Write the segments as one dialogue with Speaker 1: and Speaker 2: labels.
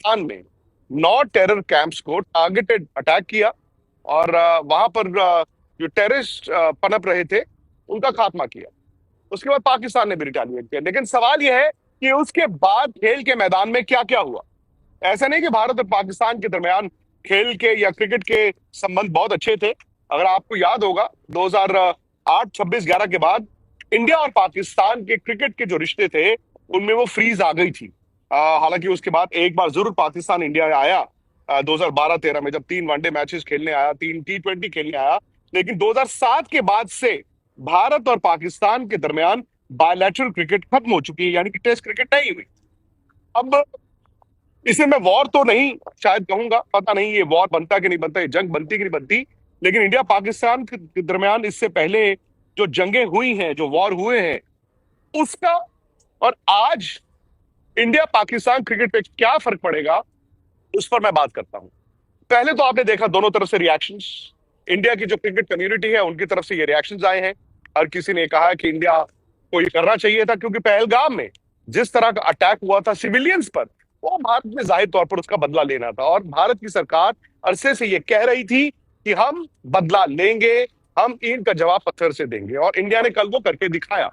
Speaker 1: पाकिस्तान में 9 terror camps को targeted attack किया और वहां पर जो टेररिस्ट पनप रहे थे उनका खात्मा किया। उसके बाद पाकिस्तान ने भी रिटेलिएट किया। लेकिन सवाल यह है कि उसके बाद खेल के मैदान में क्या क्या हुआ। ऐसा नहीं कि भारत और पाकिस्तान के दरमियान खेल के या क्रिकेट के संबंध बहुत अच्छे थे। अगर आपको याद होगा 2008 26/11 के बाद इंडिया और पाकिस्तान के क्रिकेट के जो रिश्ते थे उनमें वो फ्रीज आ गई थी। हालांकि उसके बाद एक बार जरूर पाकिस्तान इंडिया आया 2012-13 में, जब 3 वनडे मैचेस खेलने आया, 3 T20 खेलने आया। लेकिन 2007 के बाद से भारत और पाकिस्तान के दरमियान बायलैटरल क्रिकेट खत्म हो चुकी है, यानी कि टेस्ट क्रिकेट नहीं हुई। अब इसे मैं वॉर तो नहीं शायद कहूंगा, पता नहीं ये वॉर बनता कि नहीं बनता, ये जंग बनती कि नहीं बनती। लेकिन इंडिया पाकिस्तान के दरमियान इससे पहले जो जंगें हुई हैं, जो वॉर हुए हैं, उसका और आज इंडिया पाकिस्तान क्रिकेट पे क्या फर्क पड़ेगा उस पर मैं बात करता हूं। पहले तो आपने देखा दोनों तरफ से रिएक्शंस। इंडिया की जो क्रिकेट कम्युनिटी है उनकी तरफ से ये रिएक्शंस आए हैं। हर किसी ने कहा कि इंडिया को ये करना चाहिए था, क्योंकि पहलगाम में जिस तरह का अटैक हुआ था सिविलियंस पर, वो भारत में जाहिर तौर पर उसका बदला लेना था। और भारत की सरकार अरसे से ये कह रही थी कि हम बदला लेंगे, हम ईंट का जवाब पत्थर से देंगे, और इंडिया ने कल वो करके दिखाया।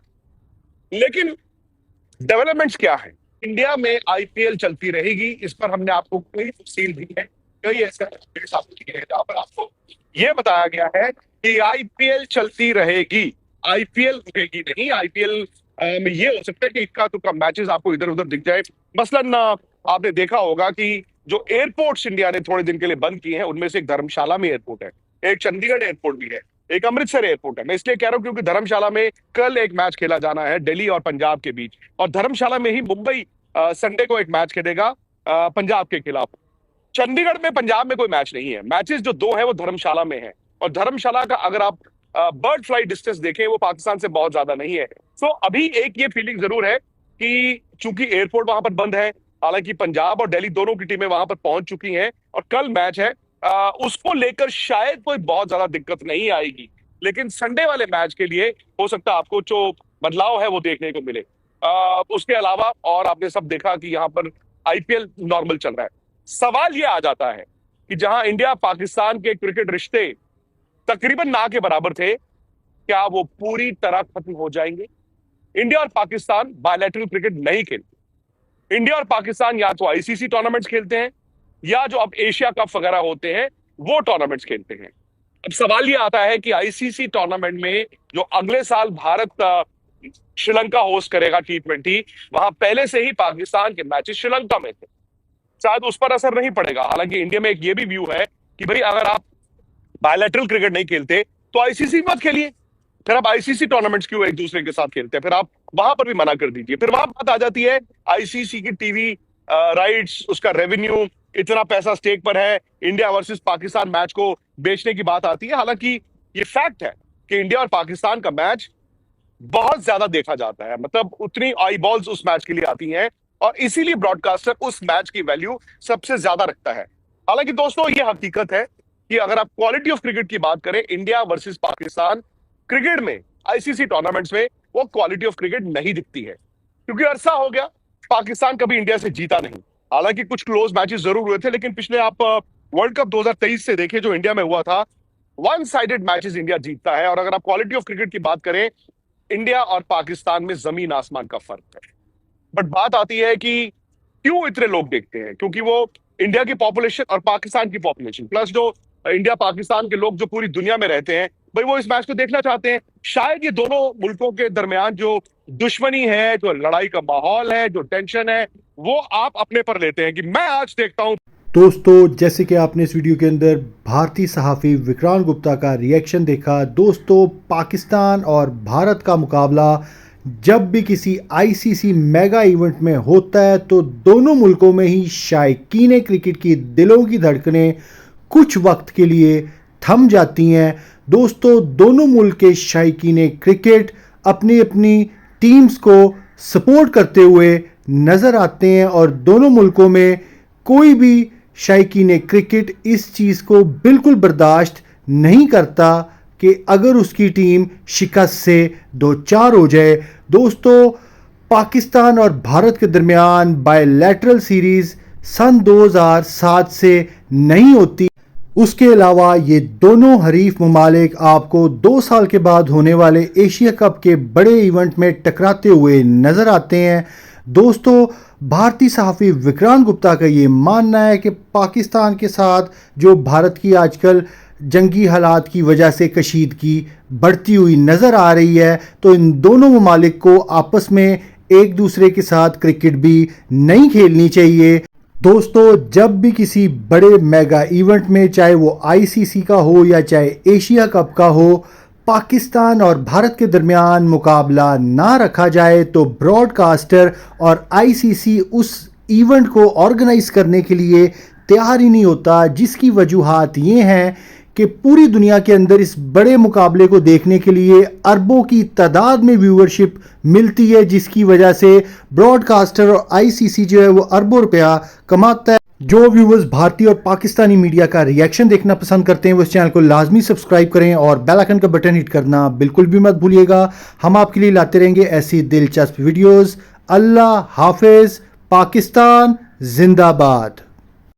Speaker 1: लेकिन डेवलपमेंट्स क्या है? इंडिया में आईपीएल चलती रहेगी, इस पर हमने आपको कई तफसील दी है, कई ऐसे दिए हैं जहां पर आपको यह बताया गया है कि आईपीएल चलती रहेगी, आईपीएल रुकेगी नहीं। आईपीएल में ये हो सकता है कि इक्का दुक्का मैचेस आपको इधर उधर दिख जाए। मसलन आपने देखा होगा कि जो एयरपोर्ट्स इंडिया ने थोड़े दिन के लिए बंद किए हैं, उनमें से एक धर्मशाला में एयरपोर्ट है, एक चंडीगढ़ एयरपोर्ट भी है, एक अमृतसर एयरपोर्ट है। मैं इसलिए कह रहा हूं क्योंकि धर्मशाला में कल एक मैच खेला जाना है दिल्ली और पंजाब के बीच, और धर्मशाला में ही मुंबई संडे को एक मैच खेलेगा पंजाब के खिलाफ। चंडीगढ़ में पंजाब में कोई मैच नहीं है। मैचेस जो 2 हैं वो धर्मशाला में है, और धर्मशाला का अगर आप बर्ड फ्लाइट डिस्टेंस देखें वो पाकिस्तान से बहुत ज्यादा नहीं है। सो अभी एक ये फीलिंग जरूर है कि चूंकि एयरपोर्ट वहां पर बंद है, हालांकि पंजाब और दिल्ली दोनों की टीमें वहां पर पहुंच चुकी हैं और कल मैच है, उसको लेकर शायद कोई बहुत ज्यादा दिक्कत नहीं आएगी। लेकिन संडे वाले मैच के लिए हो सकता है आपको जो बदलाव है वो देखने को मिले। उसके अलावा और आपने सब देखा कि यहाँ पर आईपीएल नॉर्मल चल रहा है। सवाल ये आ जाता है कि जहां इंडिया पाकिस्तान के क्रिकेट रिश्ते तकरीबन ना के बराबर थे, क्या वो पूरी तरह खत्म हो जाएंगे? इंडिया और पाकिस्तान बायलैटरल क्रिकेट नहीं खेलते। इंडिया और पाकिस्तान या तो आईसीसी टूर्नामेंट्स खेलते हैं, या जो अब एशिया कप वगैरह होते हैं वो टूर्नामेंट्स खेलते हैं। अब सवाल ये आता है कि आईसीसी टूर्नामेंट में जो अगले साल भारत श्रीलंका होस्ट करेगा T20, वहां पहले से ही पाकिस्तान के मैचेस श्रीलंका में थे, शायद उस पर असर नहीं पड़ेगा। हालांकि इंडिया में एक ये भी व्यू है कि भाई अगर आप बायलैटरल क्रिकेट नहीं खेलते तो आईसीसी मत खेलिए, फिर आप आईसीसी टूर्नामेंट्स क्यों एक दूसरे के साथ खेलते हैं, फिर आप वहां पर भी मना कर दीजिए। फिर वहां बात आ जाती है आईसीसी की टीवी राइट्स, उसका रेवेन्यू, इतना पैसा स्टेक पर है, इंडिया वर्सेस पाकिस्तान मैच को बेचने की बात आती है। हालांकि ये फैक्ट है कि इंडिया और पाकिस्तान का मैच बहुत ज्यादा देखा जाता है, मतलब उतनी आई बॉल्स उस मैच के लिए आती हैं, और इसीलिए ब्रॉडकास्टर उस मैच की वैल्यू सबसे ज्यादा रखता है। हालांकि दोस्तों ये हकीकत है कि अगर आप क्वालिटी ऑफ क्रिकेट की बात करें, इंडिया वर्सेस पाकिस्तान क्रिकेट में आईसीसी टूर्नामेंट्स में वो क्वालिटी ऑफ क्रिकेट नहीं दिखती है, क्योंकि अरसा हो गया पाकिस्तान कभी इंडिया से जीता नहीं। हालांकि कुछ क्लोज मैचेस जरूर हुए थे, लेकिन पिछले आप वर्ल्ड कप 2023 से देखें जो इंडिया में हुआ था, वन साइडेड मैचेस इंडिया जीतता है। और अगर आप क्वालिटी ऑफ क्रिकेट की बात करें, इंडिया और पाकिस्तान में जमीन आसमान का फर्क है। बट बात आती है कि क्यों इतने लोग देखते हैं? क्योंकि वो इंडिया की पॉपुलेशन और पाकिस्तान की पॉपुलेशन प्लस जो इंडिया पाकिस्तान के लोग जो पूरी दुनिया में रहते हैं, भाई वो इस मैच को देखना चाहते हैं। शायद ये दोनों मुल्कों के दरमियान जो दुश्मनी है, जो लड़ाई का माहौल है, जो टेंशन है, वो आप अपने पर लेते हैं कि मैं आज देखता हूं।
Speaker 2: दोस्तों, जैसे कि आपने इस वीडियो के अंदर भारतीय सहाफ़ी विक्रांत गुप्ता का रिएक्शन देखा, दोस्तों पाकिस्तान और भारत का मुकाबला जब भी किसी आईसीसी मेगा इवेंट में होता है तो दोनों मुल्कों में ही शायकीन क्रिकेट की दिलों की धड़कनें कुछ वक्त के लिए थम जाती हैं। दोस्तों, दोनों मुल्क के शायकीन क्रिकेट अपनी अपनी टीम्स को सपोर्ट करते हुए नज़र आते हैं, और दोनों मुल्कों में कोई भी शायकीन क्रिकेट इस चीज़ को बिल्कुल बर्दाश्त नहीं करता कि अगर उसकी टीम शिकस्त से दो चार हो जाए। दोस्तों, पाकिस्तान और भारत के दरमियान बायलैटरल सीरीज़ सन 2007 से नहीं होती। उसके अलावा ये दोनों हरीफ ममालिक आपको 2 साल के बाद होने वाले एशिया कप के बड़े इवेंट में टकराते हुए नजर आते हैं। दोस्तों, भारतीय सहाफ़ी विक्रांत गुप्ता का ये मानना है कि पाकिस्तान के साथ जो भारत की आजकल जंगी हालात की वजह से कशीदगी बढ़ती हुई नज़र आ रही है, तो इन दोनों ममालिक को आपस में एक दूसरे के साथ क्रिकेट भी नहीं खेलनी चाहिए। दोस्तों, जब भी किसी बड़े मेगा इवेंट में, चाहे वो आईसीसी का हो या चाहे एशिया कप का हो, पाकिस्तान और भारत के दरमियान मुकाबला ना रखा जाए तो ब्रॉडकास्टर और आईसीसी उस इवेंट को ऑर्गेनाइज करने के लिए तैयार ही नहीं होता, जिसकी वजूहात ये हैं कि पूरी दुनिया के अंदर इस बड़े मुकाबले को देखने के लिए अरबों की तादाद में व्यूअरशिप मिलती है, जिसकी वजह से ब्रॉडकास्टर और आईसीसी जो है वो अरबों रुपया कमाता है। जो व्यूवर्स भारतीय और पाकिस्तानी मीडिया का रिएक्शन देखना पसंद करते हैं वो इस चैनल को लाजमी सब्सक्राइब करें और बेल आइकन का बटन हिट करना बिल्कुल भी मत भूलिएगा। हम आपके लिए लाते रहेंगे ऐसी दिलचस्प वीडियोस। अल्लाह हाफिज। पाकिस्तान जिंदाबाद।